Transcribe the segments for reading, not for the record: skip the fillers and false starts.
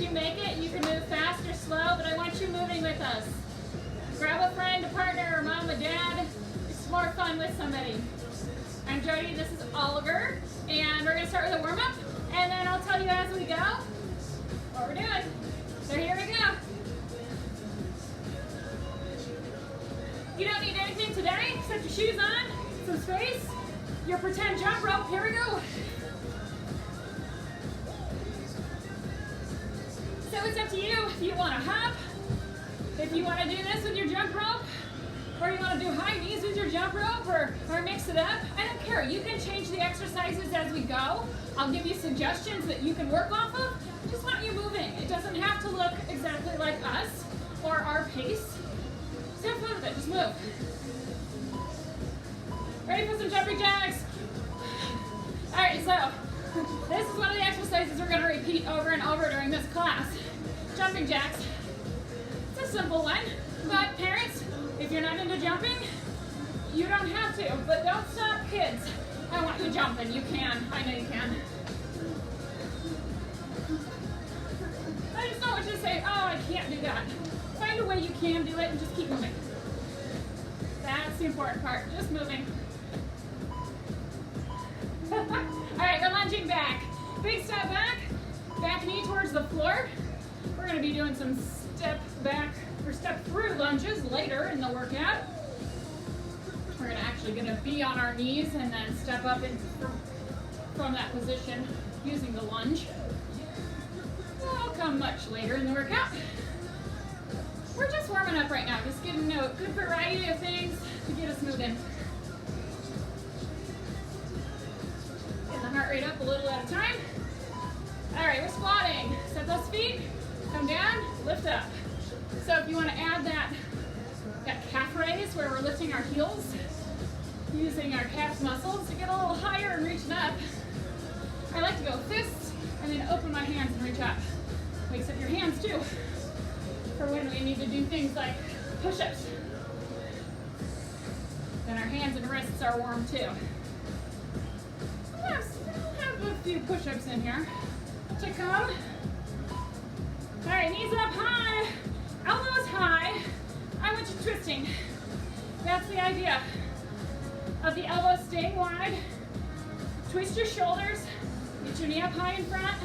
as you make it, you can move fast or slow, but I want you moving with us. Grab a friend, a partner, or mom, or dad. It's more fun with somebody. I'm Jody, this is Oliver, and we're gonna start with a warm-up, and then I'll tell you as we go what we're doing. So here we go. You don't need anything today except your shoes on, some space, your pretend jump rope. Here we go. So it's up to you if you want to hop, if you want to do this with your jump rope, or you want to do high knees with your jump rope, or mix it up. I don't care. You can change the exercises as we go. I'll give you suggestions that you can work off of. I just want you moving. It doesn't have to look exactly like us or our pace. Just have fun with it. Just move. Ready for some jumping jacks? All right, so this is one of the exercises we're going to repeat over and over during this class. Jumping jacks. It's a simple one, but parents, if you're not into jumping, you don't have to, but don't stop kids. I want you jumping. You can. I know you can. I just don't want you to say, oh, I can't do that. Find a way you can do it and just keep moving. That's the important part, just moving. All right, we're lunging back. Big step back, back knee towards the floor. We're gonna be doing some step back or step through lunges later in the workout. We're gonna be on our knees and then step up from that position using the lunge. That'll come much later in the workout. We're just warming up right now, just getting a good variety of things to get us moving. Getting the heart rate up a little at a time. All right, we're squatting. Set those feet, come down, lift up. So if you want to add that calf raise where we're lifting our heels, using our calf muscles to get a little higher and reaching up. I like to go fists and then open my hands and reach up. Wakes up your hands too, for when we need to do things like push-ups. Then our hands and wrists are warm too. We'll have a few push-ups in here to come. All right, knees up high, elbows high. I want you twisting. That's the idea of the elbows staying wide. Twist your shoulders, get your knee up high in front.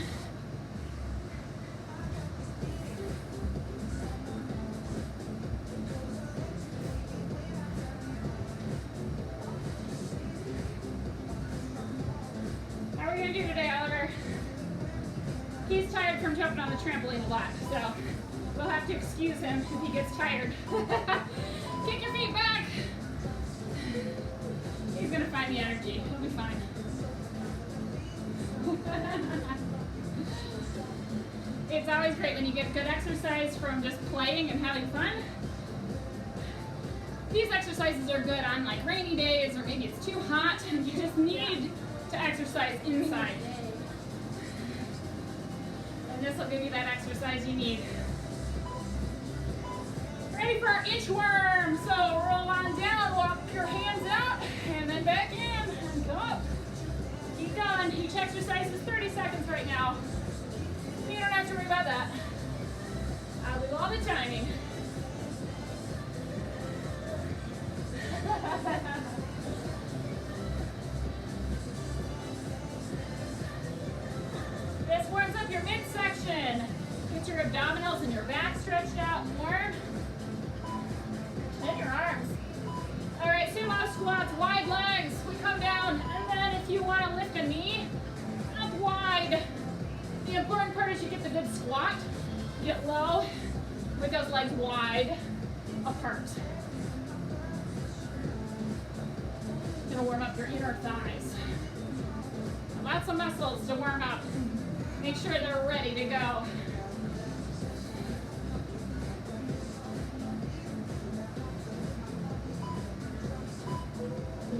How are we gonna do today, Oliver? He's tired from jumping on the trampoline a lot, so we'll have to excuse him if he gets tired. Kick your feet back. He's gonna find the energy. He'll be fine. It's always great when you get good exercise from just playing and having fun. These exercises are good on like rainy days, or maybe it's too hot and you just need to exercise inside. And this will give you that exercise you need. Ready for our inchworm. So roll on down, walk your hands out, and then back in, and come up. Keep going. Each exercise is 30 seconds right now. You don't have to worry about that. I'll do all the timing. This warms up your midsection. Get your abdominals and your back stretched out and warm. And your arms. All right, sumo squats, wide legs. We come down, and then if you want to lift a knee, up wide. The important part is you get the good squat. Get low with those legs wide apart. Gonna warm up your inner thighs. Lots of muscles to warm up. Make sure they're ready to go.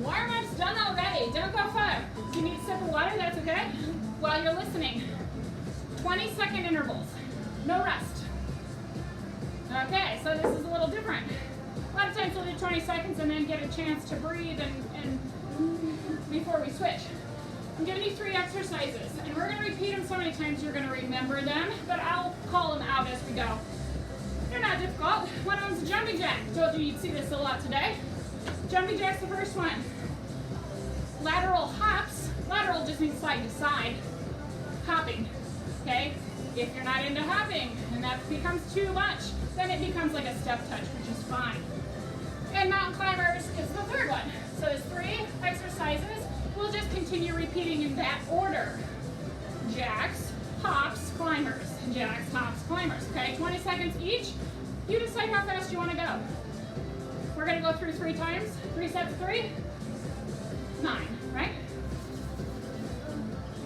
Warm-up's done already. Don't go far. If you need a sip of water, that's okay. While you're listening. 20-second intervals. No rest. Okay, so this is a little different. A lot of times we'll do 20 seconds and then get a chance to breathe and before we switch. I'm giving you 3 exercises, and we're gonna repeat them so many times you're gonna remember them, but I'll call them out as we go. They're not difficult. One of them's a jumping jack. Told you you'd see this a lot today. Jumping jack's the first one. Lateral hops. Lateral just means side to side. Hopping, okay? If you're not into hopping and that becomes too much, then it becomes like a step touch, which is fine. And mountain climbers is the third one. So there's 3 exercises. We'll just continue repeating in that order. Jacks, hops, climbers. Jacks, hops, climbers. Okay, 20 seconds each. You decide how fast you want to go. We're going to go through 3 times. 3 sets of 3. 9, right?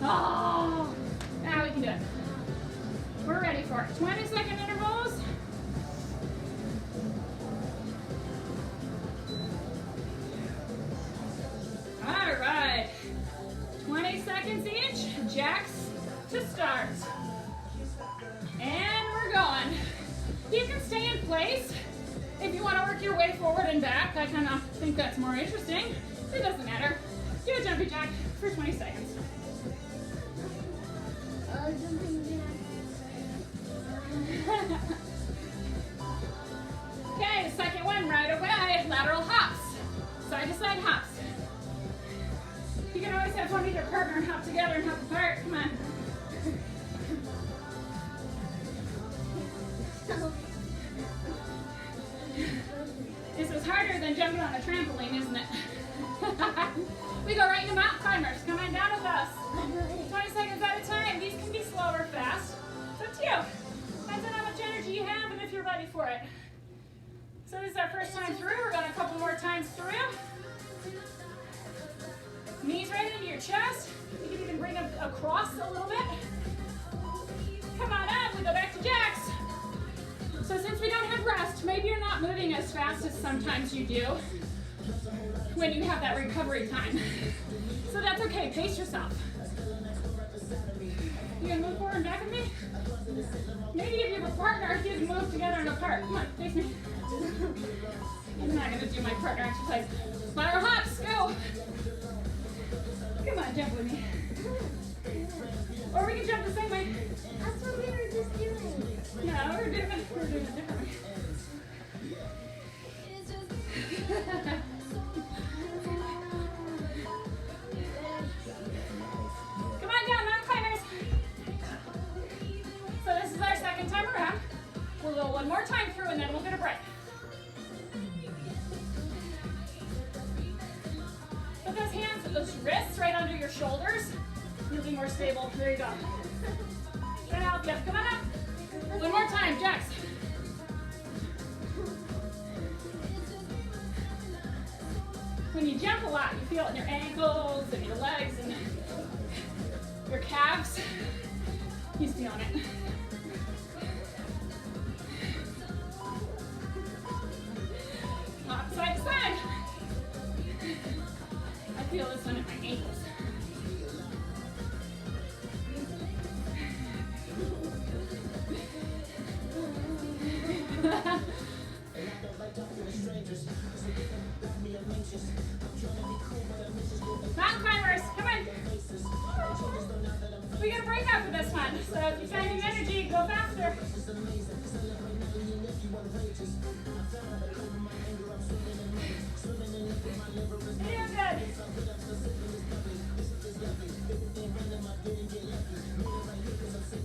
Oh, now we can do it. We're ready for it. 20-second intervals. All right. 20 seconds each. Jacks to start. And we're going. You can stay in place if you want to work your way forward and back. I kind of think that's more interesting. It doesn't matter. Do a jumping jack for 20 seconds. Jumping jack. Okay, the second one right away. Lateral hops. Side to side hops. You can always have one with your partner hop together and hop apart. Come on. This is harder than jumping on a trampoline, isn't it? We go right into mountain climbers. Come on down with us. 20 seconds at a time. These can be slow or fast. It's up to you. Depends on how much energy you have and if you're ready for it. So this is our first time through. We're going a couple more times through. Knees right into your chest. You can even bring them across a little bit. Come on up. We go back to jacks. So since we don't have rest, maybe you're not moving as fast as sometimes you do when you have that recovery time. So that's okay. Pace yourself. You gonna move forward and back with me? Maybe if you have a partner, you can move together and apart. Come on, face me. I'm not gonna do my partner exercise. Lateral hops, go. Come on, jump with me. Or we can jump the same way. That's what we were just doing. No, we're doing it differently. Come on down, mountain climbers. So this is our second time around. We'll go one more time through and then we'll get a break. Put those hands, those wrists right under your shoulders. You'll be more stable. There you go. Try to help you. Come on up. One more time, jacks. When you jump a lot, you feel it in your ankles and your legs and your calves. He's feeling it. Hop side to side. I feel this one in my ankles. Mountain climbers, come on. We got a break after this one, so if you find new energy, go faster. You're doing good.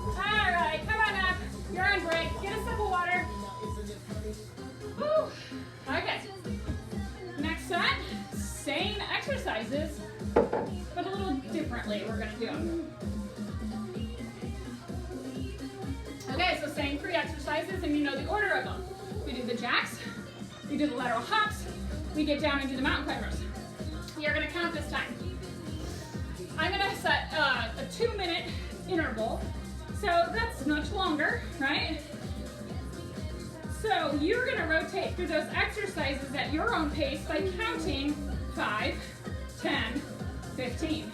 All right, come on up. You're on break. Get a sip of water. Woo. Okay. Next set, same exercises, but a little differently we're going to do them. Okay, so same 3 exercises, and you know the order of them. We do the jacks, we do the lateral hops, we get down and do the mountain climbers. You're going to count this time. I'm going to set a 2-minute interval, so that's much longer, right? So you're going to rotate through those exercises at your own pace by counting 5, 10, 15.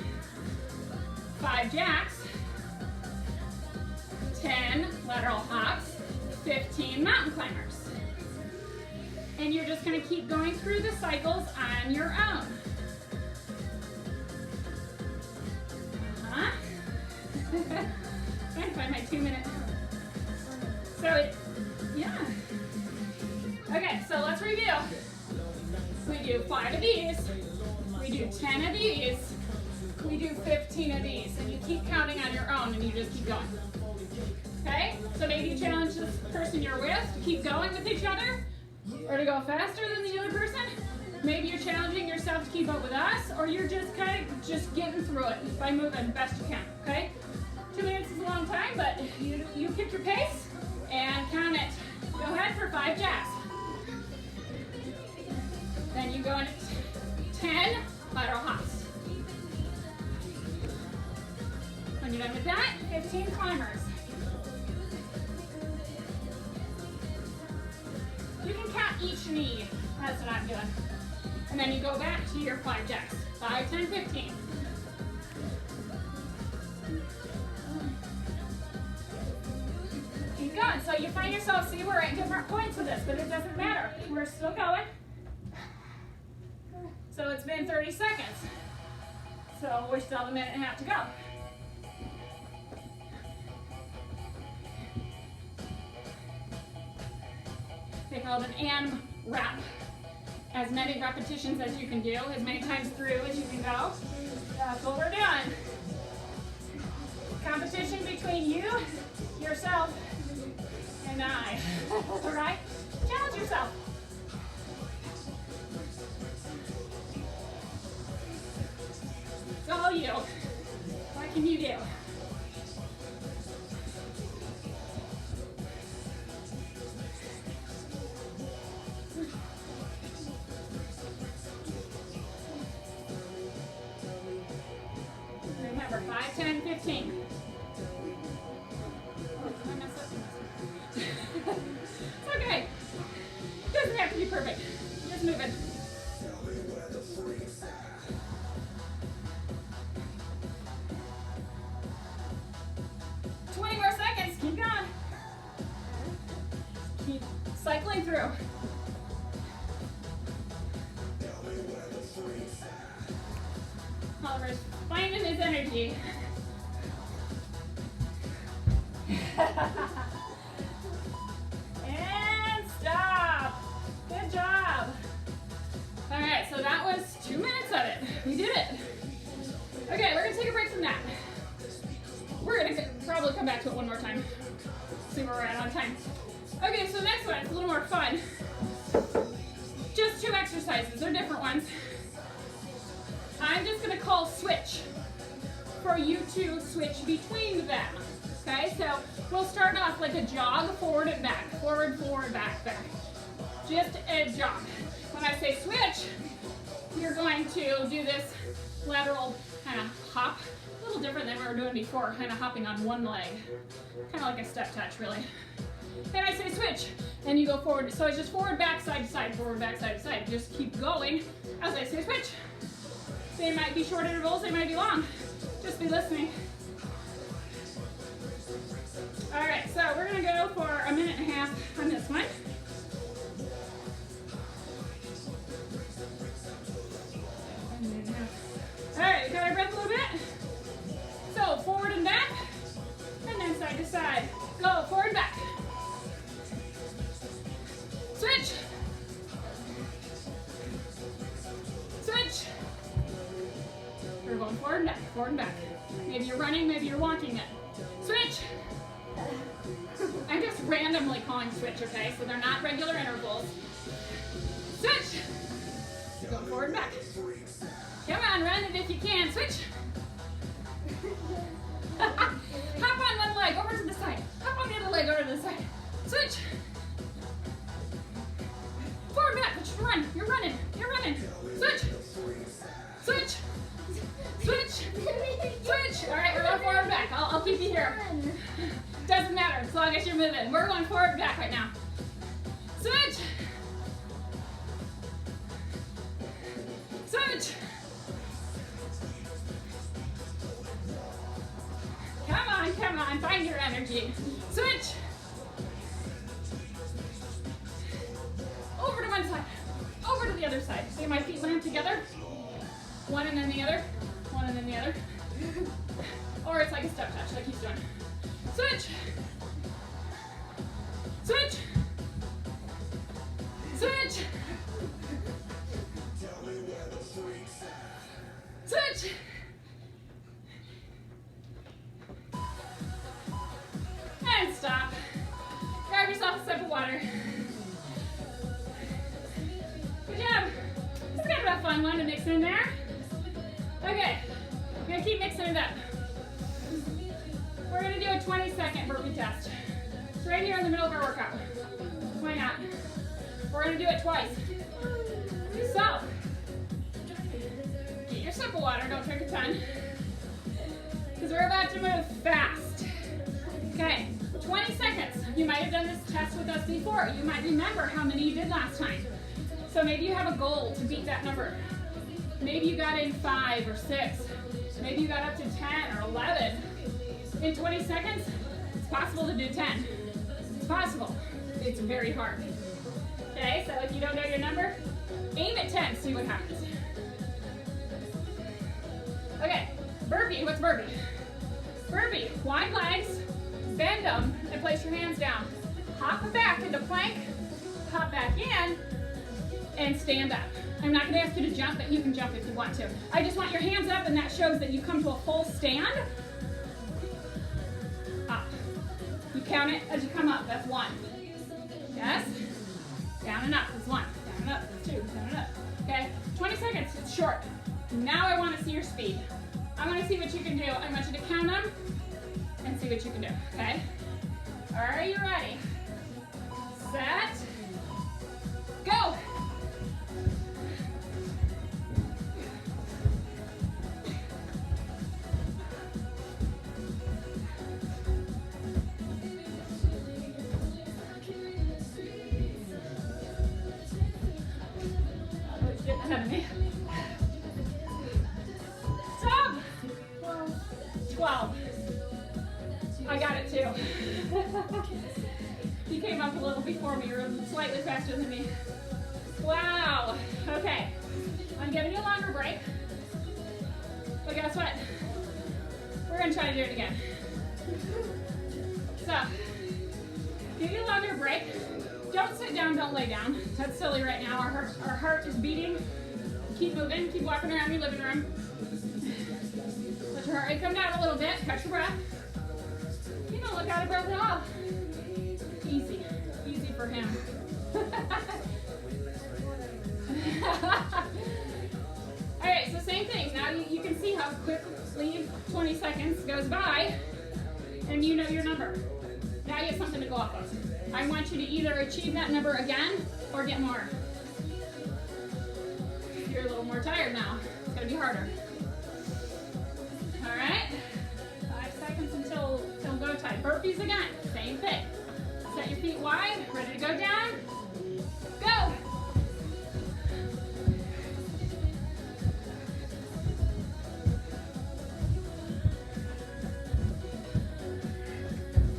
5 jacks, 10 lateral hops, 15 mountain climbers. And you're just going to keep going through the cycles on your own. 2-minute. So yeah. Okay, so let's review. We do 5 of these, we do 10 of these, we do 15 of these, and you keep counting on your own and you just keep going. Okay, so maybe you challenge this person you're with to keep going with each other, or to go faster than the other person. Maybe you're challenging yourself to keep up with us, or you're just kind of just getting through it by moving best you can, okay? 2 minutes is a long time, but you pick your pace and count it. Go ahead for 5 jabs. Then you go into 10 lateral hops. When you're done with that, 15 climbers. You can count each knee. That's what I'm doing. And then you go back to your 5 jacks. 5, 10, 15. Keep going. So you find yourself, see, we're at different points with this, but it doesn't matter. We're still going. So it's been 30 seconds. So we still have a minute and a half to go. They call it an AM wrap. As many repetitions as you can do, as many times through as you can go. That's what we're doing. Competition between you, yourself, and I. All right? Challenge yourself. It's all you. What can you do? Remember, 5, 10, 15. Oh, did I mess up? It's okay. It doesn't have to be perfect. Just move it. Cycling through. Oliver's finding his energy. And stop. Good job. All right, so that was 2 minutes of it. We did it. Okay, we're gonna take a break from that. We're gonna probably come back to it one more time. See where we're at on time. Okay, so next one, it's a little more fun. Just 2 exercises, they're different ones. I'm just gonna call switch for you to switch between them. Okay, so we'll start off like a jog, forward and back, forward, forward, back, back. Just a jog. When I say switch, you're going to do this lateral kind of hop, a little different than we were doing before, kind of hopping on one leg. Kind of like a step touch, really. Then I say switch, and you go forward. So it's just forward, back, side to side, forward, back, side to side. Just keep going as I say switch. They might be short intervals, they might be long. Just be listening. All right, so we're gonna go for a minute and a half on this one. All right, got our breath a little bit. So forward and back, and then side to side. Go forward, back. Switch. Switch. We're going forward and back, forward and back. Maybe you're running, maybe you're walking it. Switch. I'm just randomly calling switch, okay? So they're not regular intervals. Switch. Go forward and back. Come on, run it if you can. Switch. Hop on one leg, over to the side. Hop on the other leg, over to the side. Switch. Forward, back, but you run. You're running. You're running. Switch. Switch. Switch. Switch. All right, we're going forward and back. I'll keep you here. Doesn't matter as long as you're moving. We're going forward and back right now. Switch. Switch. Come on, find your energy. Switch. Over to one side, over to the other side. See my feet land together? One and then the other, one and then the other. Or it's like a step touch, like he's doing. Switch. Switch. Switch. Switch. And stop. Grab yourself a sip of water. Good job. Let's get a fun one to mix in there. Okay, we're gonna keep mixing it up. We're gonna do a 20-second burpee test. It's right here in the middle of our workout. Why not? We're gonna do it twice. So, get your sip of water, don't drink a ton. Because we're about to move fast. Okay, 20 seconds. You might have done this test with us before. You might remember how many you did last time. So maybe you have a goal to beat that number. Maybe you got in 5 or 6. Maybe you got up to 10 or 11. In 20 seconds, it's possible to do 10. It's possible. It's very hard. Okay, so if you don't know your number, aim at 10, see what happens. Okay, burpee, what's burpee? Burpee, wide legs, bend them, and place your hands down. Hop back into plank, hop back in, and stand up. I'm not gonna ask you to jump, but you can jump if you want to. I just want your hands up, and that shows that you come to a full stand. Up. You count it as you come up, that's 1. Yes? Down and up, that's 1. Down and up, that's 2. Down and up. Okay, 20 seconds, it's short. Now I wanna see your speed. I wanna see what you can do. I want you to count them and see what you can do, okay? Are you ready? Set, go! Ahead of me. Stop! 12. I got it too. You came up a little before me. You're slightly faster than me. Wow. Okay. I'm giving you a longer break. But guess what? We're going to try to do it again. So, give you a longer break. Don't sit down, don't lay down. That's silly right now. Our heart is beating. Keep moving, keep walking around your living room. Let your heart rate come down a little bit. Catch your breath. You don't look out of breath at all. Easy. Easy for him. Alright, so same thing. Now you can see how quickly 20 seconds goes by, and you know your number. Now you have something to go off of. I want you to either achieve that number again or get more. You're a little more tired now. It's gonna be harder. All right, 5 seconds until go time. Burpees again, same thing. Set your feet wide, ready to go down. Go.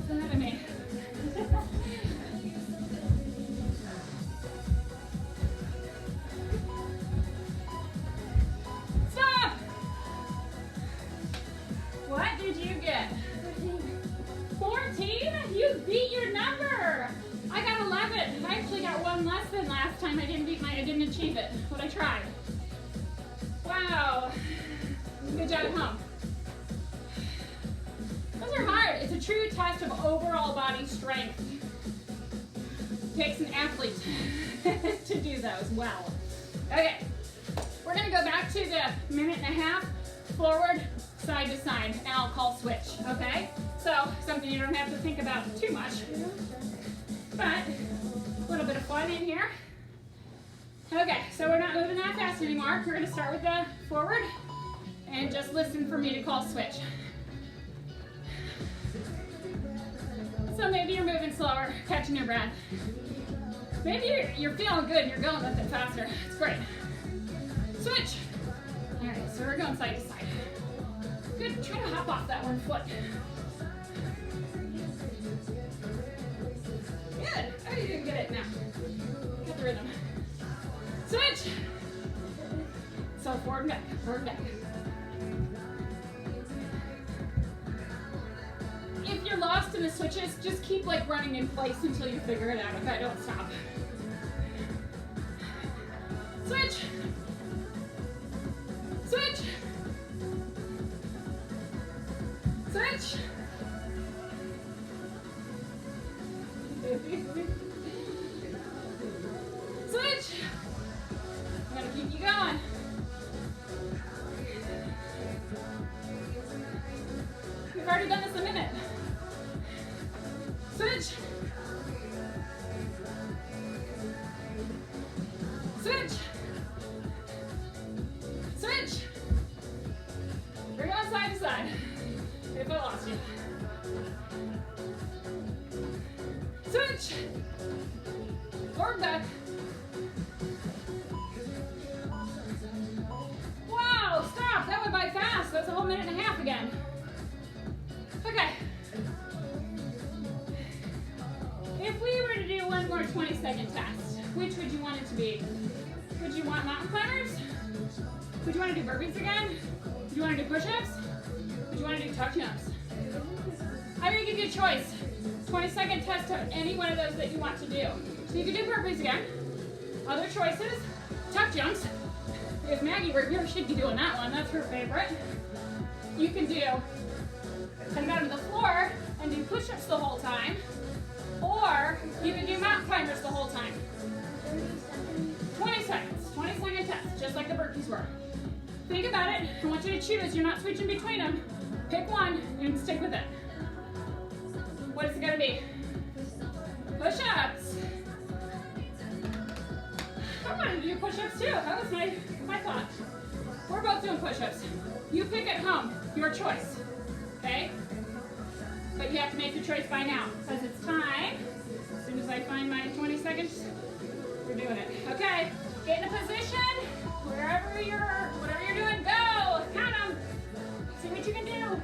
Ahead of me. Stop! What did you get? 14? You beat your number. I got 11. I actually got 1 less than last time. I didn't achieve it, but I tried. Wow. Good job at home. Those are hard. It's a true test of overall body strength. It takes an athlete to do those well. Okay, we're gonna go back to the 1.5 forward, side to side, and I'll call switch, okay? So, something you don't have to think about too much, but a little bit of fun in here. Okay, so we're not moving that fast anymore. We're gonna start with the forward, and just listen for me to call switch. So maybe you're moving slower, catching your breath. Maybe you're feeling good and you're going with it faster. It's great. Switch. All right, so we're going side to side. Good, try to hop off that one foot. Good, oh, you didn't get it now. Get the rhythm. Switch. So forward and back, forward and back. If you're lost in and the switches, just keep like running in place until you figure it out. Okay, don't stop. Switch. Switch. Switch. Switch. I'm gonna keep you going. We've already done this a minute. Switch. Switch. Switch. We're going side to side. If I lost you. Switch. Forward back. Wow, stop. That went by fast. That's a whole minute and a half again. Okay. If we were to do one more 20-second test, which would you want it to be? Would you want mountain climbers? Would you want to do burpees again? Would you want to do push-ups? Would you want to do tuck jumps? I'm going to give you a choice. 20-second test of any one of those that you want to do. So you can do burpees again. Other choices, tuck jumps. If Maggie were here, she'd be doing that one. That's her favorite. You can do come down to the floor and do push-ups the whole time. Or you can do mountain climbers the whole time. 20 seconds. 20-second test, just like the burpees were. Think about it. I want you to choose. You're not switching between them. Pick one and stick with it. What is it going to be? Push-ups. I wanted to do push-ups too. That was my thought. We're both doing push-ups. You pick at home. Your choice. Okay? But you have to make your choice by now, because it's time. As soon as I find my 20 seconds, we're doing it. Okay, get in a position, whatever you're doing, go, count them, see what you can do.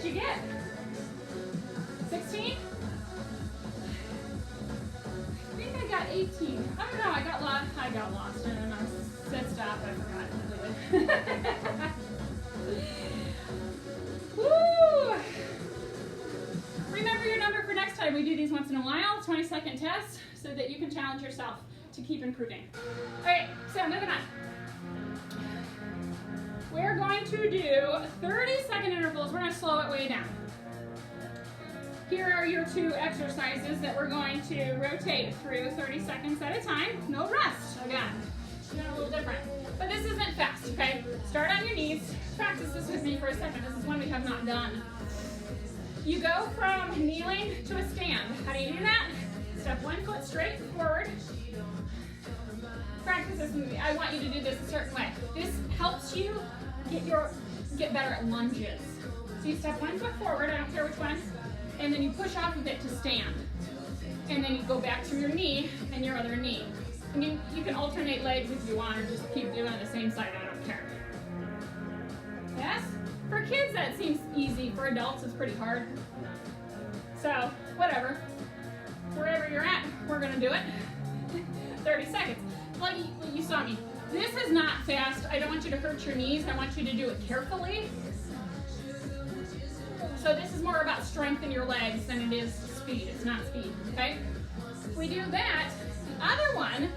You get 16? I think I got 18. I don't know, I got lost and then I said stop, I forgot completely. Woo! Remember your number for next time. We do these once in a while, 20-second test, so that you can challenge yourself to keep improving. All right, so moving on. We're going to do 30-second intervals. We're going to slow it way down. Here are your two exercises that we're going to rotate through 30 seconds at a time. No rest, again. Doing a little different. But this isn't fast, okay? Start on your knees. Practice this with me for a second. This is one we have not done. You go from kneeling to a stand. How do you do that? Step one foot straight forward. Practice this with me. I want you to do this a certain way. This helps you get better at lunges. So you step one foot forward, I don't care which one, and then you push off of it to stand. And then you go back to your knee and your other knee. And you can alternate legs if you want, or just keep doing the same side, I don't care. Yes? For kids that seems easy, for adults it's pretty hard. So, whatever. Wherever you're at, we're gonna do it. 30 seconds. Like you saw me. This is not fast. I don't want you to hurt your knees. I want you to do it carefully. So this is more about strength in your legs than it is speed. It's not speed, okay? We do that. The other one,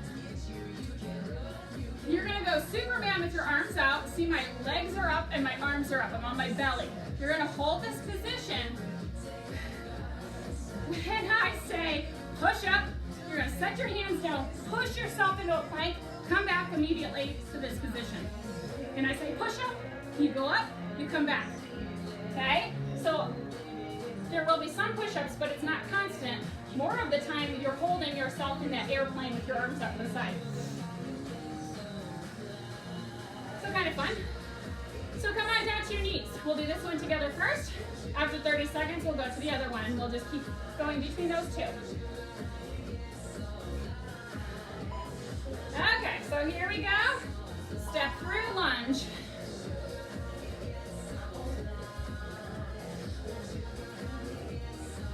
you're gonna go Superman with your arms out. See, my legs are up and my arms are up. I'm on my belly. You're gonna hold this position. When I say push up, you're gonna set your hands down, push yourself into a plank, come back immediately to this position. And I say push up, you go up, you come back. Okay? So there will be some push-ups, but it's not constant. More of the time you're holding yourself in that airplane with your arms up to the side. So kind of fun. So come on down to your knees. We'll do this one together first. After 30 seconds, we'll go to the other one, and we'll just keep going between those two. Okay, so here we go. step through lunge.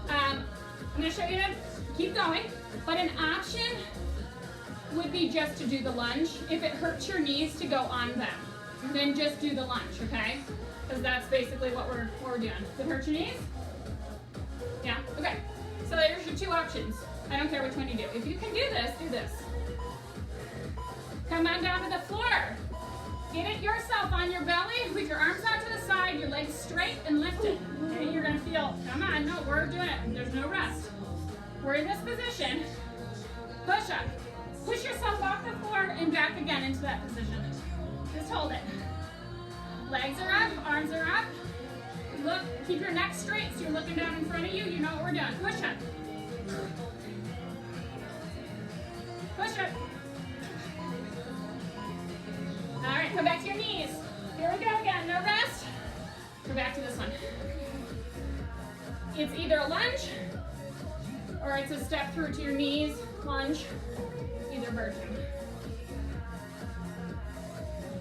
I'm going to show you to keep going, but an option would be just to do the lunge. If it hurts your knees to go on them, then just do the lunge, okay? Because that's basically what we're doing. Does it hurt your knees? Yeah? Okay. So there's your two options. I don't care which one you do. If you can do this, do this. Come on down to the floor. Get it yourself on your belly with your arms out to the side, your legs straight and lifted. Okay, you're gonna feel, come on, no, we're doing it. There's no rest. We're in this position. Push up. Push yourself off the floor and back again into that position. Just hold it. Legs are up, arms are up. Look, keep your neck straight so you're looking down in front of you. You know what we're doing. Push up. Push up. All right, come back to your knees. Here we go again, no rest. Go back to this one. It's either a lunge or it's a step through to your knees, lunge, either version.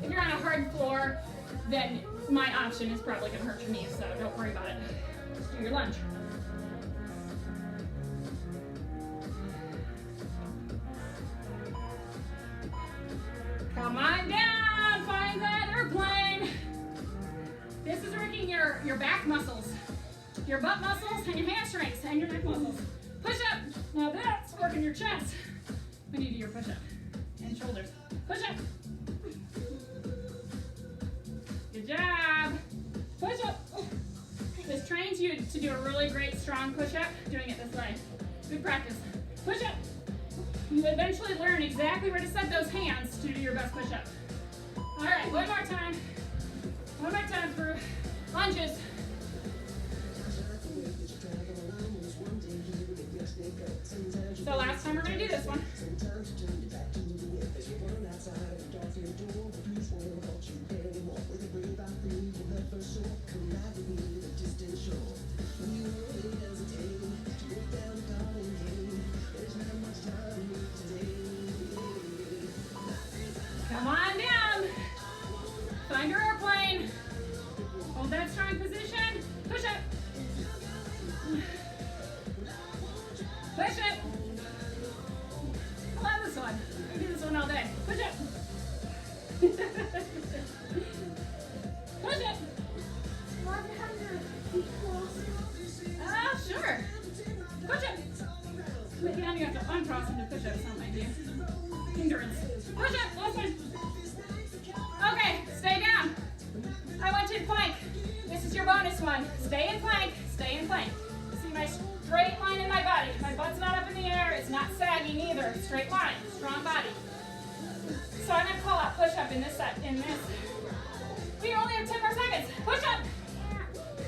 If you're on a hard floor, then my option is probably gonna hurt your knees, so don't worry about it. Just do your lunge. Come on down, find that airplane. This is working your back muscles, your butt muscles, and your hamstrings, and your neck muscles. Push up. Now that's working your chest. We need to do your push up and shoulders. Push up. Good job. Push up. This trains you to do a really great strong push up, doing it this way. Good practice. Push up. You eventually learn exactly where to set those hands to do your best push up. All right, one more time. One more time for lunges. So last time we're going to do this one. Come on down. Find your airplane. Hold that strong position. Push up. Push it. I love this one. I do this one all day. Push it. Push it. Sure. Push it. But yeah, you have to uncross them to push up. It's not my idea. Endurance. Push it. Last one. Okay, stay down. I want you to plank. This is your bonus one. Stay in plank. Stay in plank. See my straight line in my body. My butt's not up in the air. It's not sagging either. Straight line. Strong body. So I'm going to call out push up in this set. In this. We only have 10 more seconds. Push up.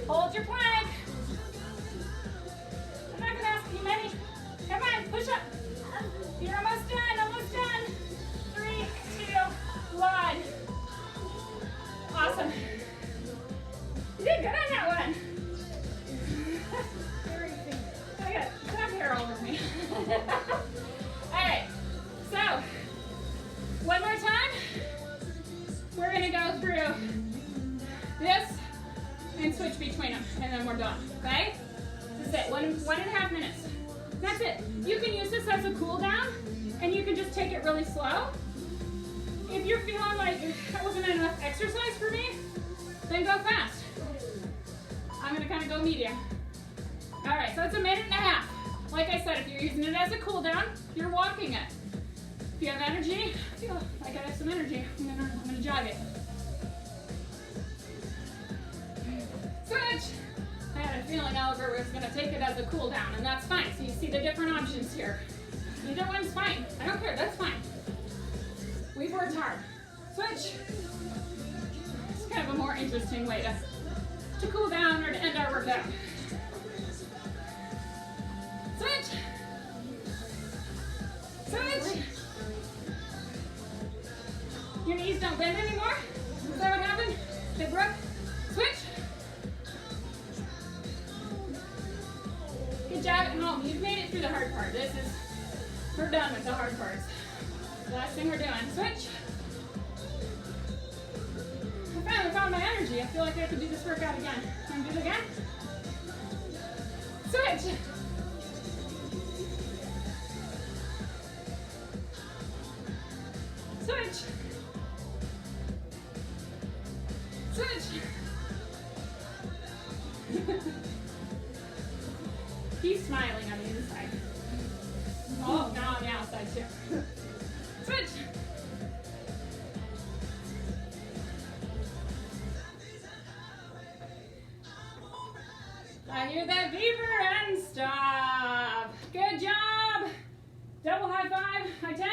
Hold your plank. I'm not going to ask you many. Come on, push up. You're almost done. Almost done. 3, 2, 1. Awesome. You did good on that one. I got crap hair all over me. Alright, so one more time. We're going to go through this and switch between them, and then we're done. Okay? That's it. 1.5 minutes. That's it. You can use this as a cool down, and you can just take it really slow. If you're feeling like that wasn't enough exercise for me, then go fast. I'm going to kind of go medium. All right, so it's 1.5 minutes. Like I said, if you're using it as a cool down, you're walking it. If you have energy, I feel like I have some energy. I'm gonna jog it. Switch. I had a feeling Oliver was gonna take it as a cool down, and that's fine. So you see the different options here. Either one's fine. I don't care, that's fine. We've worked hard. Switch. It's kind of a more interesting way to cool down or to end our workout. Switch. Switch. Your knees don't bend anymore? Is that what happened? They broke? Switch. Good job at home. You've made it through the hard part. We're done with the hard parts. Last thing we're doing. Switch. feel like I have to do this workout again. Can I do it again? Switch. Switch. Switch. He's smiling on the inside. Oh, now on the outside too. Switch. I hear that beaver and stop. Good job. Double high five, high 10.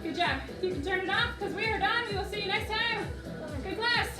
Good job. You can turn it off because we are done. We will see you next time. Good class.